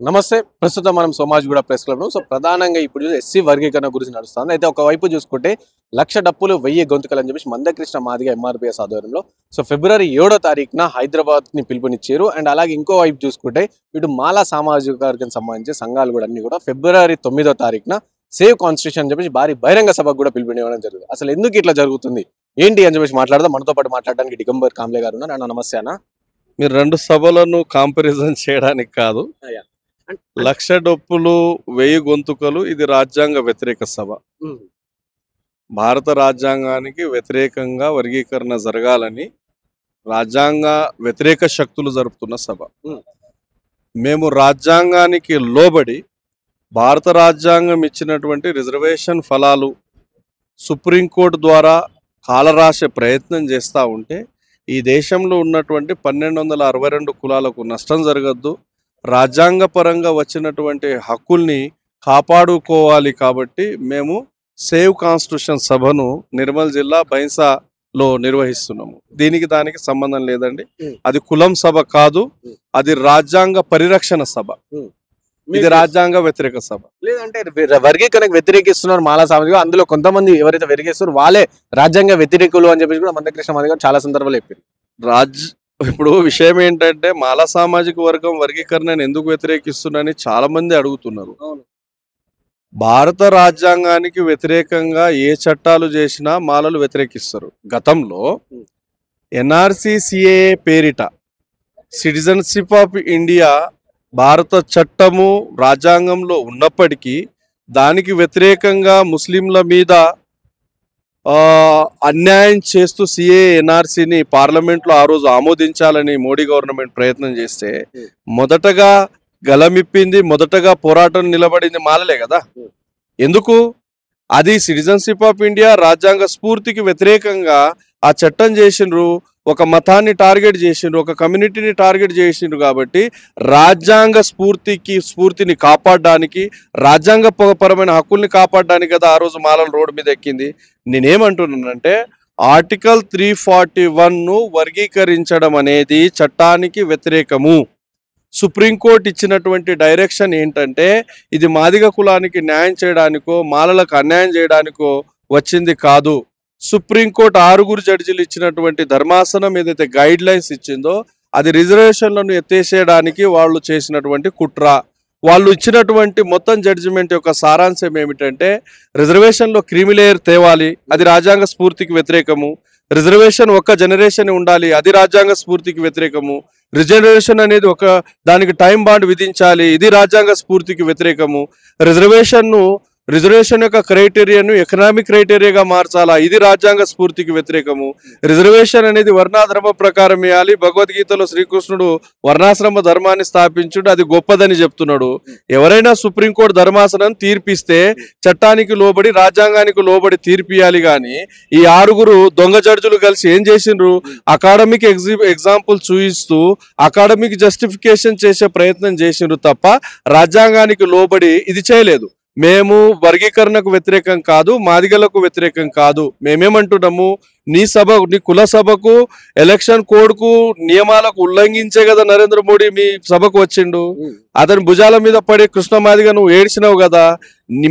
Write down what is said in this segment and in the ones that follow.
నమస్తే. ప్రస్తుతం మనం సోమాజిగూడ ప్రెస్ క్లబ్‌లో ప్రధానంగా ఇప్పుడు ఎస్సీ వర్గీకరణ గురించి నడుస్తుంది. అయితే ఒకవైపు చూసుకుంటే 1,00,000 డప్పులు 1000 గొంతుకలు అని చెప్పేసి మందకృష్ణ మాదిగ ఎంఆర్‌పీఎస్ ఆధ్వర్యంలో ఫిబ్రవరి 7వ తారీఖున హైదరాబాద్‌ని పిలుపునిచ్చారు. అండ్ అలాగే ఇంకో వైపు చూసుకుంటే ఇటు మాలా సామాజిక వర్గానికి సంబంధించి సంఘాలు కూడా అన్ని కూడా ఫిబ్రవరి 9వ తారీఖున సేవ్ కాన్స్టిట్యూషన్ అని చెప్పేసి భారీ బహిరంగ సభకు కూడా పిలుపునివ్వడం జరిగింది. అసలు ఎందుకు ఇట్లా జరుగుతుంది ఏంటి అని చెప్పేసి మాట్లాడదాం. మనతో పాటు మాట్లాడడానికి దిగంబర్ కాంబ్లే గారు ఉన్నారు. అన్న నమస్తే అన్న. మీరు రెండు సభలను కంపారిజన్ చేయడానికి కాదు. 1,00,000 డప్పులు 1000 గొంతుకలు ఇది రాజ్యాంగ వ్యతిరేక సభ. భారత రాజ్యాంగానికి వ్యతిరేకంగా వర్గీకరణ జరగాలని రాజ్యాంగ వ్యతిరేక శక్తులు జరుపుతున్న సభ. మేము రాజ్యాంగానికి లోబడి భారత రాజ్యాంగం ఇచ్చినటువంటి రిజర్వేషన్ ఫలాలు సుప్రీంకోర్టు ద్వారా కాలరాసే ప్రయత్నం చేస్తూ ఉంటే ఈ దేశంలో ఉన్నటువంటి 1262 కులాలకు నష్టం జరగద్దు, రాజ్యాంగపరంగా వచ్చినటువంటి హక్కుల్ని కాపాడుకోవాలి. కాబట్టి మేము సేవ్ కాన్స్టిట్యూషన్ సభను నిర్మల్ జిల్లా బైన్సాలో నిర్వహిస్తున్నాము. దానికి సంబంధం లేదండి. అది కులం సభ కాదు, అది రాజ్యాంగ పరిరక్షణ సభ. ఇది రాజ్యాంగ వ్యతిరేక సభ. లేదంటే వర్గీకరణకు వ్యతిరేకిస్తున్నారు మాలా సామాజిక, అందులో కొంతమంది ఎవరైతే వ్యతిరేకిస్తున్నారో వాళ్ళే రాజ్యాంగ వ్యతిరేకులు అని చెప్పేసి కూడా మందకృష్ణ మాదిగ చాలా సందర్భాలు చెప్పారు. ఇప్పుడు విషయం ఏంటంటే మాలా సామాజిక వర్గం వర్గీకరణను ఎందుకు వ్యతిరేకిస్తున్నారని చాలా మంది అడుగుతున్నారు. భారత రాజ్యాంగానికి వ్యతిరేకంగా ఏ చట్టాలు చేసినా మాలలు వ్యతిరేకిస్తారు. గతంలో ఎన్ఆర్సి సిఏఏ పేరిట సిటిజన్షిప్ ఆఫ్ ఇండియా భారత చట్టము రాజ్యాంగంలో ఉన్నప్పటికీ దానికి వ్యతిరేకంగా ముస్లింల మీద అన్యాయం చేస్తూ సిఏ ఎన్ఆర్సీని పార్లమెంట్లో ఆ రోజు ఆమోదించాలని మోడీ గవర్నమెంట్ ప్రయత్నం చేస్తే మొదటగా గలమిప్పింది, మొదటగా పోరాటం నిలబడింది మాలలే కదా. ఎందుకు? అది సిటిజన్షిప్ ఆఫ్ ఇండియా రాజ్యాంగ స్ఫూర్తికి వ్యతిరేకంగా ఆ చట్టం చేసిండ్రు, ఒక మతాన్ని టార్గెట్ చేసిండ్రు, ఒక కమ్యూనిటీని టార్గెట్ చేసిండ్రు. కాబట్టి రాజ్యాంగ స్ఫూర్తిని కాపాడడానికి, రాజ్యాంగ పరమైన హక్కుల్ని కాపాడడానికి కదా ఆ రోజు మాలల రోడ్డు మీద ఎక్కింది. నేనేమంటున్నానంటే ఆర్టికల్ 341ను వర్గీకరించడం అనేది చట్టానికి వ్యతిరేకము. సుప్రీంకోర్టు ఇచ్చినటువంటి డైరెక్షన్ ఏంటంటే ఇది మాదిగ కులానికి న్యాయం చేయడానికో మాలలకు అన్యాయం చేయడానికో వచ్చింది కాదు. సుప్రీంకోర్టు 6 జడ్జిలు ఇచ్చినటువంటి ధర్మాసనం ఏదైతే గైడ్ లైన్స్ ఇచ్చిందో అది రిజర్వేషన్లను ఎత్తేసేయడానికి వాళ్ళు చేసినటువంటి కుట్ర. వాళ్ళు ఇచ్చినటువంటి మొత్తం జడ్జిమెంట్ యొక్క సారాంశం ఏమిటంటే రిజర్వేషన్లో క్రీమిలేయర్ తేవాలి, అది రాజ్యాంగ స్ఫూర్తికి వ్యతిరేకము. రిజర్వేషన్ ఒక్క జనరేషన్ ఉండాలి, అది రాజ్యాంగ స్ఫూర్తికి వ్యతిరేకము. రిజర్వేషన్ అనేది దానికి టైం బాండ్ విధించాలి, ఇది రాజ్యాంగ స్ఫూర్తికి వ్యతిరేకము. రిజర్వేషన్ యొక్క క్రైటీరియాను ఎకనామిక్ క్రైటీరియాగా మార్చాలా, ఇది రాజ్యాంగ స్ఫూర్తికి వ్యతిరేకము. రిజర్వేషన్ అనేది వర్ణాధర్మ ప్రకారం ఇవ్వాలి, భగవద్గీతలో శ్రీకృష్ణుడు వర్ణాశ్రమ ధర్మాన్ని స్థాపించుడు, అది గొప్పదని చెప్తున్నాడు. ఎవరైనా సుప్రీంకోర్టు ధర్మాసనం తీర్పిస్తే చట్టానికి లోబడి రాజ్యాంగానికి లోబడి తీర్పియాలి. కానీ ఈ 6 దొంగ జడ్జులు కలిసి ఏం చేసిండ్రు, అకాడమిక్ ఎగ్జాంపుల్ చూపిస్తూ అకాడమిక్ జస్టిఫికేషన్ చేసే ప్రయత్నం చేసిండ్రు తప్ప రాజ్యాంగానికి లోబడి ఇది చేయలేదు. మేము వర్గీకరణకు వ్యతిరేకం కాదు, మాదిగలకు వ్యతిరేకం కాదు. మేమేమంటున్నాము, నీ కుల సభకు ఎలక్షన్ కోడ్కు నియమాలకు ఉల్లంఘించే కదా నరేంద్ర మోడీ మీ సభకు వచ్చిండు. అతని భుజాల మీద పడి కృష్ణ మాదిగ నువ్వు ఏడ్చినావు కదా.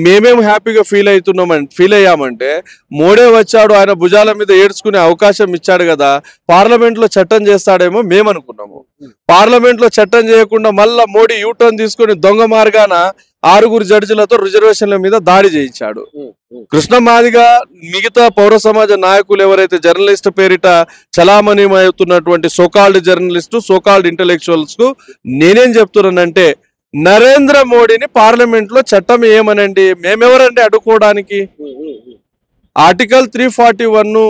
మేమేం హ్యాపీగా ఫీల్ అయ్యామంటే మోడీ వచ్చాడు, ఆయన భుజాల మీద ఏడ్చుకునే అవకాశం ఇచ్చాడు కదా, పార్లమెంట్లో చట్టం చేస్తాడేమో మేము అనుకున్నాము. పార్లమెంట్లో చట్టం చేయకుండా మళ్ళా మోడీ యూటర్న్ తీసుకుని దొంగ మార్గాన 6 జడ్జిలతో రిజర్వేషన్ల మీద దాడి చేయించాడు. కృష్ణ మాదిగ మిగతా పౌర సమాజ నాయకులు ఎవరైతే జర్నలిస్ట్ పేరిట చలామణి అవుతున్నటువంటి సోకాల్డ్ జర్నలిస్టు, సోకాల్డ్ ఇంటెలెక్చువల్స్ కు నేనేం చెప్తున్నానంటే నరేంద్ర మోడీని పార్లమెంట్ లో చట్టం ఏమనండి, మేమెవరండి అడ్డుకోవడానికి. ఆర్టికల్ 341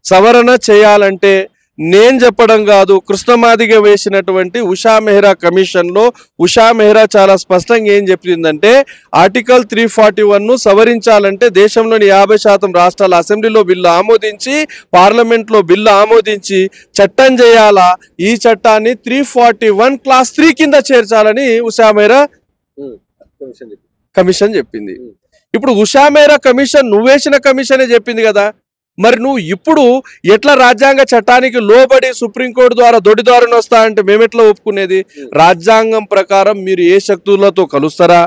సవరణ చేయాలంటే నేను చెప్పడం కాదు, కృష్ణమాదిగ వేసినటువంటి ఉషా మెహ్రా కమిషన్లో ఉషా మెహ్రా చాలా స్పష్టంగా ఏం చెప్పిందంటే ఆర్టికల్ 341ను సవరించాలంటే దేశంలోని 50% రాష్ట్రాల అసెంబ్లీలో బిల్లు ఆమోదించి పార్లమెంట్లో బిల్లు ఆమోదించి చట్టం చేయాలా. ఈ చట్టాన్ని 341 క్లాస్ 3 కింద చేర్చాలని ఉషా మెహ్రా కమిషన్ చెప్పింది. ఇప్పుడు ఉషా మెహ్రా కమిషన్ నువ్వేసిన కమిషనే చెప్పింది కదా, మరి నువ్వు ఇప్పుడు ఎట్లా రాజ్యాంగ చట్టానికి లోబడి సుప్రీంకోర్టు ద్వారా దొడ్డిదారుని వస్తా అంటే మేమెట్లా ఒప్పుకునేది? రాజ్యాంగం ప్రకారం మీరు ఏ శక్తులతో కలుస్తారా,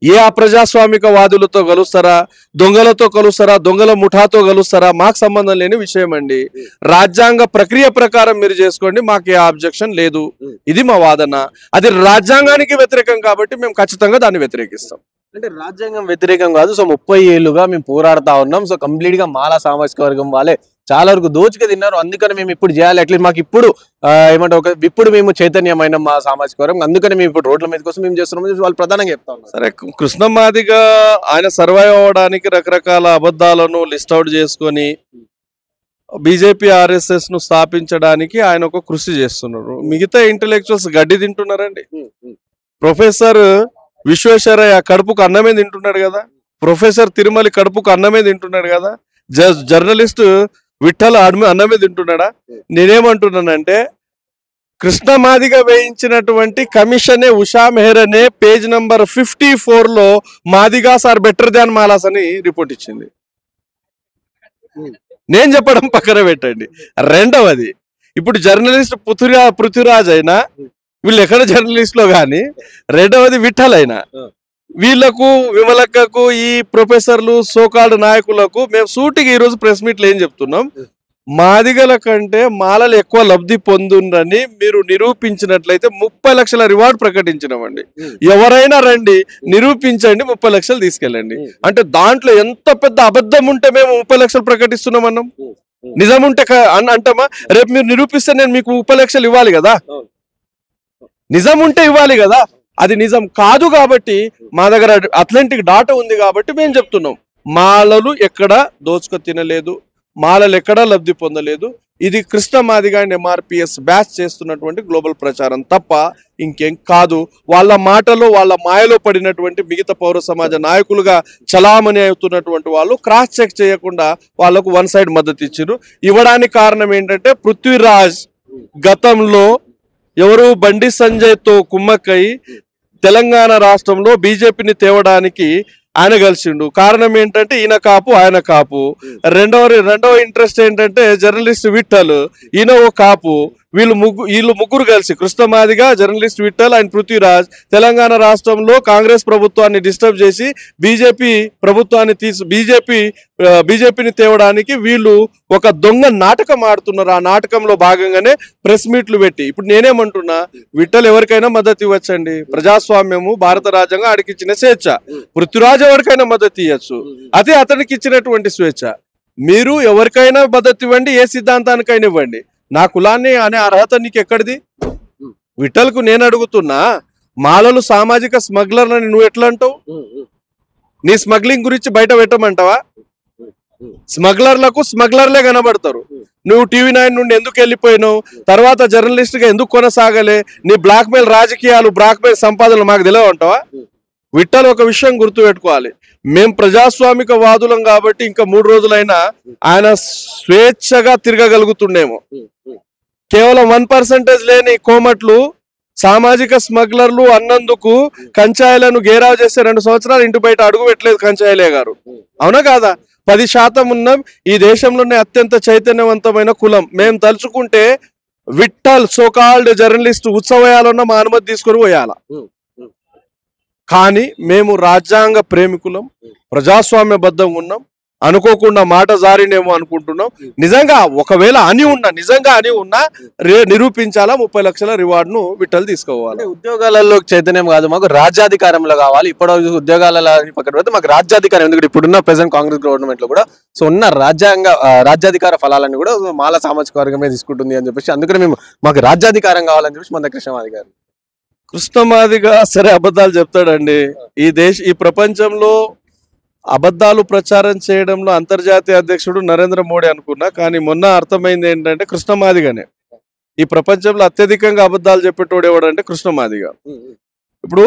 ఏ అప్రజాస్వామిక వాదులతో కలుస్తారా, దొంగలతో కలుస్తారా, దొంగల ముఠాతో కలుస్తారా, మాకు సంబంధం లేని విషయం అండి. రాజ్యాంగ ప్రక్రియ ప్రకారం మీరు చేసుకోండి, మాకు ఏ ఆబ్జెక్షన్ లేదు. ఇది మా వాదన. అది రాజ్యాంగానికి వ్యతిరేకం కాబట్టి మేము ఖచ్చితంగా దాన్ని వ్యతిరేకిస్తాం. అంటే రాజ్యాంగం వ్యతిరేకం కాదు. సో 30 ఏళ్లుగా మేము పోరాడుతా ఉన్నాం. సో కంప్లీట్ గా మాలా సామాజిక వర్గం వాళ్ళే చాలా వరకు దోచుకు తిన్నారు. అందుకని మేము ఇప్పుడు చేయాలి, అట్లీస్ట్ మాకు ఇప్పుడు ఏమంటారు, ఇప్పుడు మేము చైతన్యమైన మా సామాజిక వర్గం, అందుకని మేము ఇప్పుడు రోడ్ల మీద కోసం మేము చేస్తున్నాం వాళ్ళు ప్రధానంగా చెప్తా ఉన్నారు. సరే, కృష్ణమాదిగా ఆయన సర్వైవ్ అవ్వడానికి రకరకాల అబద్ధాలను లిస్ట్ అవుట్ చేసుకొని బీజేపీ ఆర్ఎస్ఎస్ ను స్థాపించడానికి ఆయన ఒక కృషి చేస్తున్నారు. మిగతా ఇంటెలెక్చువల్స్ గడ్డి తింటున్నారండి. ప్రొఫెసర్ విశ్వేశ్వరయ్య కడుపుకు అన్నమే తింటున్నాడు కదా, ప్రొఫెసర్ తిరుమలి కడుపుకు అన్నమే తింటున్నాడు కదా, జర్నలిస్ట్ విఠల్ అన్నమే తింటున్నాడా? నేనేమంటున్నానంటే కృష్ణమాదిగా వేయించినటువంటి కమిషనే ఉషా మెహ్రానే పేజ్ నంబర్ 54లో Madigas are better than Malas అని రిపోర్ట్ ఇచ్చింది. నేను చెప్పడం పక్కన పెట్టండి. రెండవది, ఇప్పుడు జర్నలిస్ట్ పృథ్వీరాజ్ అయినా, వీళ్ళు ఎక్కడ జర్నలిస్ట్ లో కానీ, రెండవది విఠల్ అయినా, వీళ్లకు విమలక్కకు ఈ ప్రొఫెసర్లు సోకాల్డ్ నాయకులకు మేము సూటిగా ఈరోజు ప్రెస్ మీట్లు ఏం చెప్తున్నాం, మాదిగల కంటే మాలలు ఎక్కువ లబ్ధి పొందుందని మీరు నిరూపించినట్లయితే 30 లక్షల రివార్డ్ ప్రకటించినామండి. ఎవరైనా రండి, నిరూపించండి, 30 లక్షలు తీసుకెళ్ళండి. అంటే దాంట్లో ఎంత పెద్ద అబద్ధం ఉంటే మేము 30 లక్షలు ప్రకటిస్తున్నాం అన్నాం? నిజం ఉంటే అంటామా? రేపు మీరు నిరూపిస్తే నేను మీకు 30 లక్షలు ఇవ్వాలి కదా, నిజం ఉంటే ఇవ్వాలి కదా. అది నిజం కాదు కాబట్టి మా దగ్గర అథ్లెంటిక్ డాటా ఉంది కాబట్టి మేము చెప్తున్నాం, మాలలు ఎక్కడ దోచుకు తినలేదు, మాలలు ఎక్కడా లబ్ధి పొందలేదు. ఇది కృష్ణమాదిగా అండ్ ఎంఆర్పిఎస్ బ్యాచ్ చేస్తున్నటువంటి గ్లోబల్ ప్రచారం తప్ప ఇంకేం కాదు. వాళ్ళ మాటలో వాళ్ళ మాయలో పడినటువంటి మిగతా పౌర సమాజ నాయకులుగా చలామణి అవుతున్నటువంటి వాళ్ళు క్రాస్ చెక్ చేయకుండా వాళ్ళకు వన్ సైడ్ మద్దతు ఇచ్చారు. ఇవ్వడానికి కారణం ఏంటంటే పృథ్వీరాజ్ గతంలో ఎవరు బండి సంజయ్తో కుమ్మక్కై తెలంగాణ రాష్ట్రంలో బీజేపీని తేవడానికి ఆయన కలిసిండు. కారణం ఏంటంటే ఈయన కాపు ఆయన కాపు. రెండవ ఇంట్రెస్ట్ ఏంటంటే జర్నలిస్ట్ విఠల్, ఈయన ఓ కాపు. వీళ్ళు ముగ్గురు కలిసి కృష్ణమాదిగా, జర్నలిస్ట్ విఠల్ అండ్ పృథ్వీరాజ్ తెలంగాణ రాష్ట్రంలో కాంగ్రెస్ ప్రభుత్వాన్ని డిస్టర్బ్ చేసి బీజేపీ ప్రభుత్వాన్ని బీజేపీని తేవడానికి వీళ్ళు ఒక దొంగ నాటకం ఆడుతున్నారు. ఆ నాటకంలో భాగంగానే ప్రెస్ మీట్లు పెట్టి, ఇప్పుడు నేనేమంటున్నా, విఠల్ ఎవరికైనా మద్దతు ఇవ్వచ్చండి, ప్రజాస్వామ్యము భారత రాజ్యాంగం అడిగిచ్చిన స్వేచ్ఛ. పృథ్వీరాజ్ ఎవరికైనా మద్దతు ఇవ్వచ్చు, అదే అతనికి ఇచ్చినటువంటి స్వేచ్ఛ. మీరు ఎవరికైనా మద్దతు ఇవ్వండి, ఏ సిద్ధాంతానికైనా ఇవ్వండి, నా కులాన్ని అనే అర్హత నీకు ఎక్కడిది? విఠల్కు నేను అడుగుతున్నా, మాలలు సామాజిక స్మగ్లర్లని నువ్వు ఎట్లా అంటావు? నీ స్మగ్లింగ్ గురించి బయట పెట్టమంటావా? స్మగ్లర్లకు స్మగ్లర్లే కనబడతారు. నువ్వు టీవీ9 నుండి ఎందుకు వెళ్ళిపోయినావు, తర్వాత జర్నలిస్ట్ గా ఎందుకు కొనసాగలే, నీ బ్లాక్మెయిల్ రాజకీయాలు, బ్లాక్మెయిల్ సంపాదనలు మాకు తెలియవంటావా? విఠల్ ఒక విషయం గుర్తు పెట్టుకోవాలి, మేము ప్రజాస్వామిక వాదులం కాబట్టి ఇంకా 3 రోజులైనా ఆయన స్వేచ్ఛగా తిరగగలుగుతుండేమో. కేవలం 1% లేని కోమట్లు సామాజిక స్మగ్లర్లు అన్నందుకు కంచాయిలను గేరావు చేస్తే 2 సంవత్సరాలు ఇంటి బయట అడుగు పెట్టలేదు కంచాయిలే గారు. అవునా కాదా? 10% ఉన్నాం. ఈ దేశంలోనే అత్యంత చైతన్యవంతమైన కులం. మేము తలుచుకుంటే విఠల్ సోకాల్డ్ జర్నలిస్ట్ ఉత్సవాలన్న మా అనుమతి తీసుకొని పోయాల. కానీ మేము రాజ్యాంగ ప్రేమికులం, ప్రజాస్వామ్యబద్ధంగా ఉన్నాం. అనుకోకుండా మాట జారినేమో అనుకుంటున్నాం. నిజంగా ఒకవేళ నిజంగా అని ఉన్నా నిరూపించాలా, 30 లక్షల రివార్డ్ ను విఠల్ తీసుకోవాలి. ఉద్యోగాలలో చైతన్యం కాదు, మాకు రాజ్యాధికారంలో కావాలి. ఇప్పుడు ఉద్యోగాల పక్కన పెడితే మాకు రాజ్యాధికారం, ఎందుకంటే ఇప్పుడున్న ప్రెసెంట్ కాంగ్రెస్ గవర్నమెంట్ లో కూడా సో ఉన్న రాజ్యాధికార ఫలాలను కూడా మాల సామాజిక వర్గమే తీసుకుంటుంది అని చెప్పేసి, అందుకని మాకు రాజ్యాధికారం కావాలని చెప్పేసి మంద కృష్ణమాది గారు. కృష్ణమాదిగా సరే అబద్ధాలు చెప్తాడండి. ఈ ప్రపంచంలో అబద్ధాలు ప్రచారం చేయడంలో అంతర్జాతీయ అధ్యక్షుడు నరేంద్ర మోడీ అనుకున్నా, కానీ మొన్న అర్థమైంది ఏంటంటే కృష్ణమాదిగానే ఈ ప్రపంచంలో అత్యధికంగా అబద్ధాలు చెప్పేటోడు ఎవడంటే కృష్ణమాదిగా. ఇప్పుడు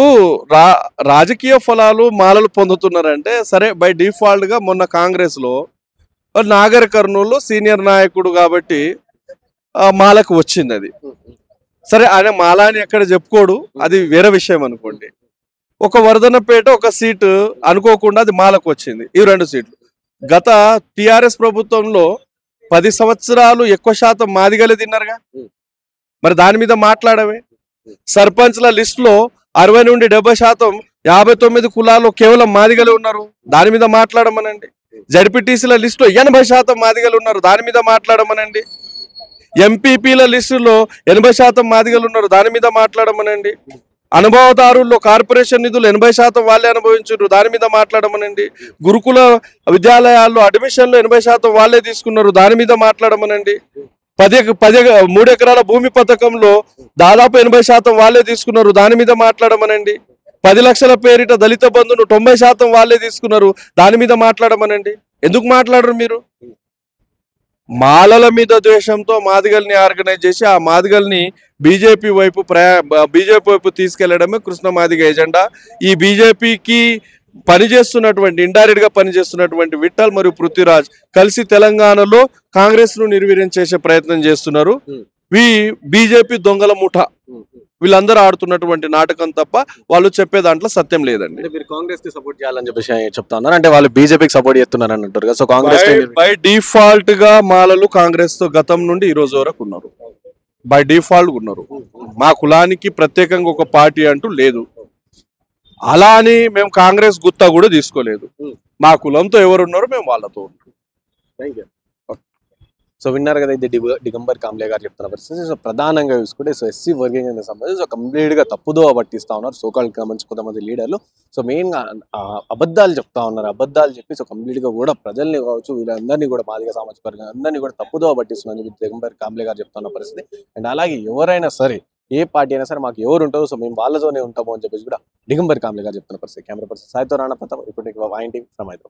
రాజకీయ ఫలాలు మాలలు పొందుతున్నారంటే సరే, బై డిఫాల్ట్ గా మొన్న కాంగ్రెస్ లో నాగర్ కర్నూలు సీనియర్ నాయకుడు కాబట్టి మాలకు వచ్చింది. అది సరే, ఆయన మాలాని ఎక్కడ చెప్పుకోడు, అది వేరే విషయం అనుకోండి. ఒక వర్ధనపేట ఒక సీటు అనుకోకుండా అది మాలకు వచ్చింది, ఈ 2 సీట్లు. గత టిఆర్ఎస్ ప్రభుత్వంలో 10 సంవత్సరాలు ఎక్కువ శాతం మాదిగలే తిన్నారుగా, మరి దాని మీద మాట్లాడమే. సర్పంచ్ల లిస్టులో 60 నుండి 70% 59 కులాల్లో కేవలం మాదిగలే ఉన్నారు, దాని మీద మాట్లాడమనండి. జడ్పీటీసీల లిస్టులో 80% మాదిగలు ఉన్నారు, దాని మీద మాట్లాడమనండి. ఎంపీపీల లిస్టులో 80% మాదిగలు ఉన్నారు, దాని మీద మాట్లాడమనండి. అనుభవదారుల్లో కార్పొరేషన్ నిధులు 80% వాళ్ళే అనుభవించారు, దాని మీద మాట్లాడమనండి. గురుకుల విద్యాలయాల్లో అడ్మిషన్లు 80% వాళ్ళే తీసుకున్నారు, దాని మీద మాట్లాడమనండి. 3 ఎకరాల భూమి పథకంలో దాదాపు 80% వాళ్ళే తీసుకున్నారు, దాని మీద మాట్లాడమనండి. 10 లక్షల పేరిట దళిత బంధును 90% వాళ్ళే తీసుకున్నారు, దాని మీద మాట్లాడమనండి. ఎందుకు మాట్లాడరు మీరు? మాలల మీద ద్వేషంతో మాదిగల్ని ఆర్గనైజ్ చేసి ఆ మాదిగల్ని బీజేపీ వైపు తీసుకెళ్లడమే కృష్ణ మాదిగ ఎజెండా. ఈ బీజేపీకి పనిచేస్తున్నటువంటి ఇండైరెక్ట్ గా పనిచేస్తున్నటువంటి విఠల్ మరియు పృథ్వీరాజ్ కలిసి తెలంగాణలో కాంగ్రెస్ ను నిర్వీర్యం చేసే ప్రయత్నం చేస్తున్నారు. బీజేపీ దొంగల ముఠా వీళ్ళందరూ ఆడుతున్నటువంటి నాటకం తప్ప వాళ్ళు చెప్పే దాంట్లో సత్యం లేదండి. మీరు కాంగ్రెస్ కి సపోర్ట్ చేయాలని చెప్పేసి చెప్తా ఉన్నారు, అంటే వాళ్ళు బీజేపీకి సపోర్ట్ చేస్తున్నారు అని అంటారు కదా. సో కాంగ్రెస్ బై డిఫాల్ట్ గా మాలలు కాంగ్రెస్ తో గతం నుండి ఈ రోజు వరకు ఉన్నారు, బై డిఫాల్ట్ ఉన్నారు. మా కులానికి ప్రత్యేకంగా ఒక పార్టీ అంటూ లేదు, అలా అని మేము కాంగ్రెస్ గుత్తా కూడా తీసుకోలేదు. మా కులంతో ఎవరు ఉన్నారో మేము వాళ్ళతో ఉన్నాం. సో విన్నారు కదా, ఇది దిగంబర్ కాంబ్లే గారు చెప్తున్న పరిస్థితి. సో ప్రధానంగా చూసుకుంటే సో ఎస్సీ వర్గీకరణ సంబంధించి సో కంప్లీట్ గా తప్పుదో పట్టిస్తా ఉన్నారు సోకాల్కి సంబంధించి కొంతమంది లీడర్లు. సో మెయిన్ గా అబద్ధాలు చెప్తా ఉన్నారు, అబద్ధాలు చెప్పి సో కంప్లీట్ గా కూడా ప్రజల్ని కావచ్చు వీళ్ళందరినీ కూడా మాదిగ సామాజిక వర్గం అందరినీ కూడా తప్పుదో పట్టిస్తున్నారు చెప్పి దిగంబర్ కాంబ్లే గారు చెప్తున్న పరిస్థితి. అండ్ అలాగే ఎవరైనా సరే ఏ పార్టీ అయినా సరే మాకు ఎవరు ఉంటారో సో మేము వాళ్ళతోనే ఉంటాము అని చెప్పేసి కూడా దిగంబర్ కాంబ్లే గారు చెప్తున్న పరిస్థితి. కెమెరా పర్సన్ సాయితో రాణా ప్రతాప్, ఇప్పుడు INTV ఫ్రమ్ హైదరాబాద్.